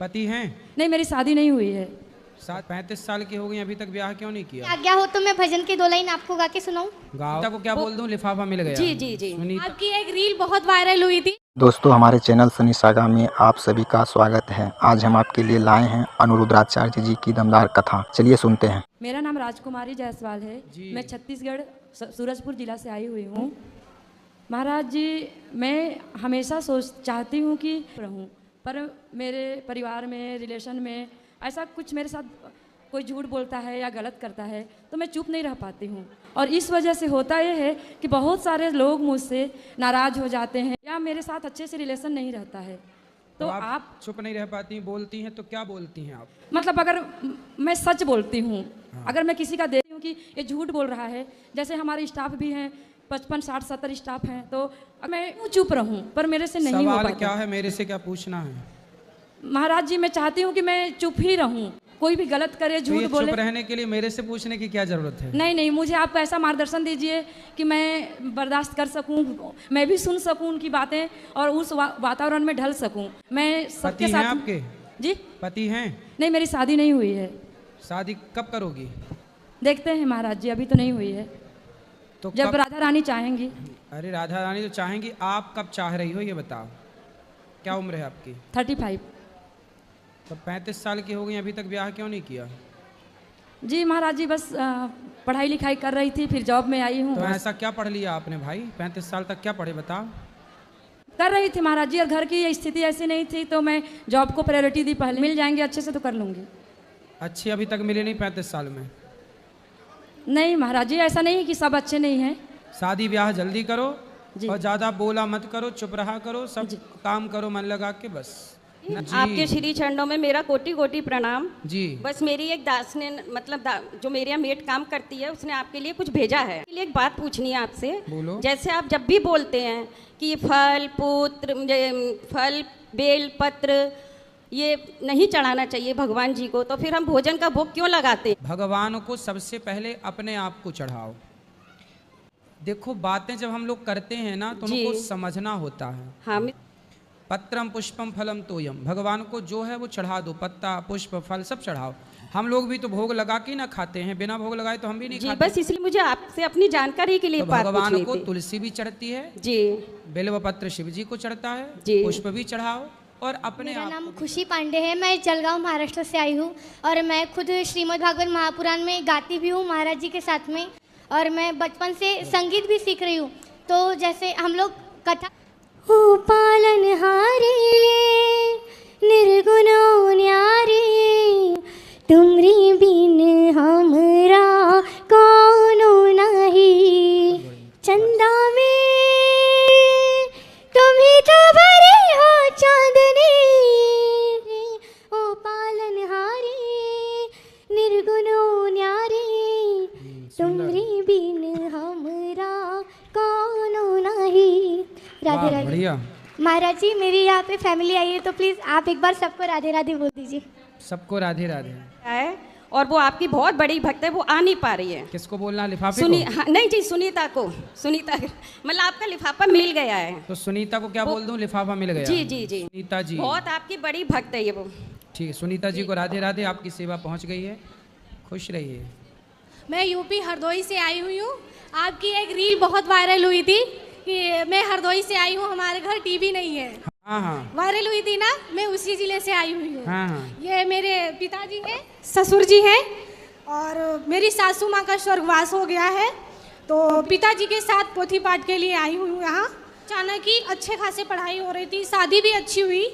पति हैं? नहीं, मेरी शादी नहीं हुई है। 35 साल की हो गई, अभी तक ब्याह क्यों नहीं किया? आज्ञा हो तो मैं भजन की 2 लाइन आपको गा के सुनाऊं? गाओ। को क्या बोल दूं, लिफाफा मिल गया। जी जी जी। सुनीता। आपकी एक रील बहुत वायरल हुई थी। दोस्तों, हमारे चैनल सनी सागा में आप सभी का स्वागत है। आज हम आपके लिए लाए हैं अनिरुद्धाचार्य जी की दमदार कथा। चलिए सुनते हैं। मेरा नाम राजकुमारी जायसवाल है। मैं छत्तीसगढ़ सूरजपुर जिला से आई हुई हूँ। महाराज जी, मैं हमेशा चाहती हूँ कि रहूँ, पर मेरे परिवार में, रिलेशन में ऐसा कुछ मेरे साथ कोई झूठ बोलता है या गलत करता है तो मैं चुप नहीं रह पाती हूँ। और इस वजह से होता यह है कि बहुत सारे लोग मुझसे नाराज़ हो जाते हैं या मेरे साथ अच्छे से रिलेशन नहीं रहता है। तो आप चुप नहीं रह पाती, बोलती हैं तो क्या बोलती हैं आप? मतलब अगर मैं सच बोलती हूँ, अगर मैं किसी का देखती हूँ कि ये झूठ बोल रहा है, जैसे हमारे स्टाफ भी हैं 55, 60, 70 स्टाफ हैं, तो मैं चुप रहूँ, पर मेरे से नहीं हो पाता। सवाल क्या है, मेरे से क्या पूछना है? महाराज जी, मैं चाहती हूँ कि मैं चुप ही रहूँ, कोई भी गलत करे, झूठ बोले। चुप रहने के लिए मेरे से पूछने की क्या जरूरत है? नहीं नहीं, मुझे आप ऐसा मार्गदर्शन दीजिए कि मैं बर्दाश्त कर सकूं, मैं भी सुन सकूं उनकी बातें और उस वातावरण में ढल सकूं। मैं सबके साथ। आपके जी? पति हैं? नहीं, मेरी शादी नहीं हुई है। शादी कब करोगी? देखते हैं महाराज जी, अभी तो नहीं हुई है। तो जब राधा रानी चाहेंगी। अरे राधा रानी तो चाहेंगी, आप कब चाह रही हो ये बताओ। क्या उम्र है आपकी? 35। तो 35 साल की हो गई, अभी तक ब्याह क्यों नहीं किया? जी महाराज जी, बस पढ़ाई लिखाई कर रही थी, फिर जॉब में आई हूँ। तो ऐसा क्या पढ़ लिया आपने भाई? 35 साल तक क्या पढ़े बताओ? कर रही थी महाराज जी, और घर की स्थिति ऐसी नहीं थी तो मैं जॉब को प्रायोरिटी दी। पहले मिल जाएंगे अच्छे से तो कर लूँगी। अच्छी अभी तक मिली नहीं 35 साल में? नहीं महाराज जी, ऐसा नहीं कि सब अच्छे नहीं हैं। शादी ब्याह जल्दी करो और ज़्यादा बोला मत करो, चुप रहा करो, सब काम करो मन लगा के बस। आपके श्री चरणों में मेरा कोटि कोटि प्रणाम जी। बस मेरी एक दास ने मतलब जो मेरे यहाँ मेट काम करती है, उसने आपके लिए कुछ भेजा है। इसके लिए एक बात पूछनी है आपसे। बोलो। जैसे आप जब भी बोलते हैं कि फल फल बेल पत्र ये नहीं चढ़ाना चाहिए भगवान जी को, तो फिर हम भोजन का भोग क्यों लगाते? भगवान को सबसे पहले अपने आप को चढ़ाओ। देखो, बातें जब हम लोग करते हैं ना तो उनको समझना होता है। हाँ। पत्रम पुष्पम फलम तोयम, भगवान को जो है वो चढ़ा दो, पत्ता पुष्प फल सब चढ़ाओ। हम लोग भी तो भोग लगा के ना खाते हैं, बिना भोग लगाए तो हम भी नहीं खाते। बस इसलिए मुझे आपसे अपनी जानकारी के लिए तो भगवान को तुलसी भी चढ़ती है जी, बेलव पत्र शिव जी को चढ़ता है जी, पुष्प भी चढ़ाओ और अपने मेरा आप। नाम खुशी पांडे है, मैं जलगांव महाराष्ट्र से आई हूँ और मैं खुद श्रीमद् भागवत महापुराण में गाती भी हूँ महाराज जी के साथ में, और मैं बचपन से संगीत भी सीख रही हूँ। तो जैसे हम लोग कथा ओ पालनहारे निर्गुणो न्यारे, तुमरी बिन हमरा कौनो नहीं, चंदा में तुम ही तो भरे हो चांदनी। ओ पालनहारे निर्गुणो न्यारे, तुमरी बिन हमरा कौनो नहीं। राधे राधे। बढ़िया। महाराज जी, मेरी यहाँ पे फैमिली आई है तो प्लीज आप एक बार सबको राधे राधे बोल दीजिए। सबको राधे राधे है। और वो आपकी बहुत बड़ी भक्त है, वो आ नहीं पा रही है। किसको बोलना? लिफाफे को? हाँ, नहीं जी, सुनीता को। सुनीता मतलब आपका लिफाफा मिल गया है। तो सुनीता को क्या बोल दूं? लिफाफा मिल गया। जी जी जी। सुनीता जी बहुत आपकी बड़ी भक्त है ये वो। ठीक है, सुनीता जी को राधे राधे, आपकी सेवा पहुंच गई है, खुश रहिए। मैं यूपी हरदोई से आई हुई हूँ। आपकी एक रील बहुत वायरल हुई थी कि मैं हरदोई से आई हूँ, हमारे घर टीवी नहीं है। हाँ हाँ, वायरल हुई थी ना, मैं उसी जिले से आई हुई हूँ। हाँ हाँ। ये मेरे पिताजी हैं, ससुर जी हैं, और मेरी सासू माँ का स्वर्गवास हो गया है, तो पिताजी के साथ पोथी पाठ के लिए आई हुई हूँ यहाँ। अचानक ही अच्छे खासे पढ़ाई हो रही थी, शादी भी अच्छी हुई,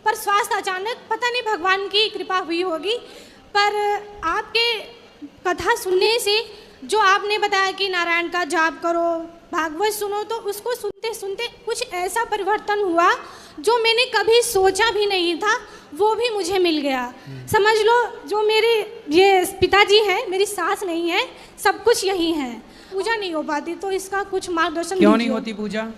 पर स्वास्थ्य अचानक पता नहीं भगवान की कृपा हुई होगी। पर आपके कथा सुनने से जो आपने बताया कि नारायण का जाप करो, भागवत सुनो, तो उसको सुनते सुनते कुछ ऐसा परिवर्तन हुआ जो मैंने कभी सोचा भी नहीं था, वो भी मुझे मिल गया। समझ लो, जो मेरे ये पिताजी हैं, मेरी सास नहीं है, सब कुछ यही है। पूजा नहीं हो पाती, तो इसका कुछ मार्गदर्शन क्यों नहीं होती पूजा?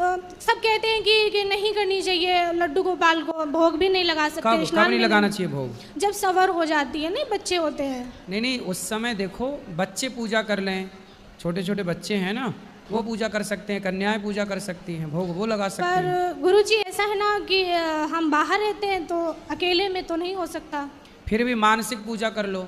सब कहते हैं कि नहीं करनी चाहिए, लड्डू गोपाल को भोग भी नहीं लगा सकते। कब नहीं लगाना चाहिए भोग? जब सवर हो जाती है, नहीं बच्चे होते हैं। नहीं, उस समय देखो बच्चे पूजा कर लें, छोटे छोटे बच्चे हैं ना, वो पूजा कर सकते हैं, कन्याएं पूजा कर सकती हैं, भोग वो लगा सकते पर हैं। गुरुजी ऐसा है ना कि हम बाहर रहते हैं तो अकेले में तो नहीं हो सकता। फिर भी मानसिक पूजा कर लो,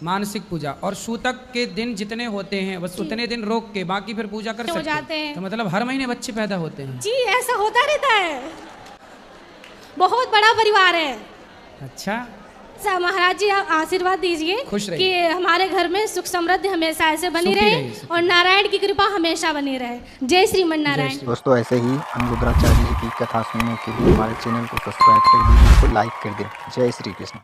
मानसिक पूजा। और सूतक के दिन जितने होते हैं बस उतने दिन रोक के बाकी फिर पूजा कर हो सकते जाते हैं। तो मतलब हर महीने बच्चे पैदा होते हैं। जी ऐसा होता रहता है, बहुत बड़ा परिवार है। अच्छा, महाराज जी आप आशीर्वाद दीजिए खुश रहिए। कि हमारे घर में सुख समृद्धि हमेशा ऐसे बनी सुखी रहे रहिए, सुखी। और नारायण की कृपा हमेशा बनी रहे। जय श्रीमन नारायण। दोस्तों ऐसे ही अनुरुद्राचार्य जी की कथा सुनने के लिए हमारे चैनल को सब्सक्राइब कर दीजिए, लाइक कर दें। जय श्री कृष्ण।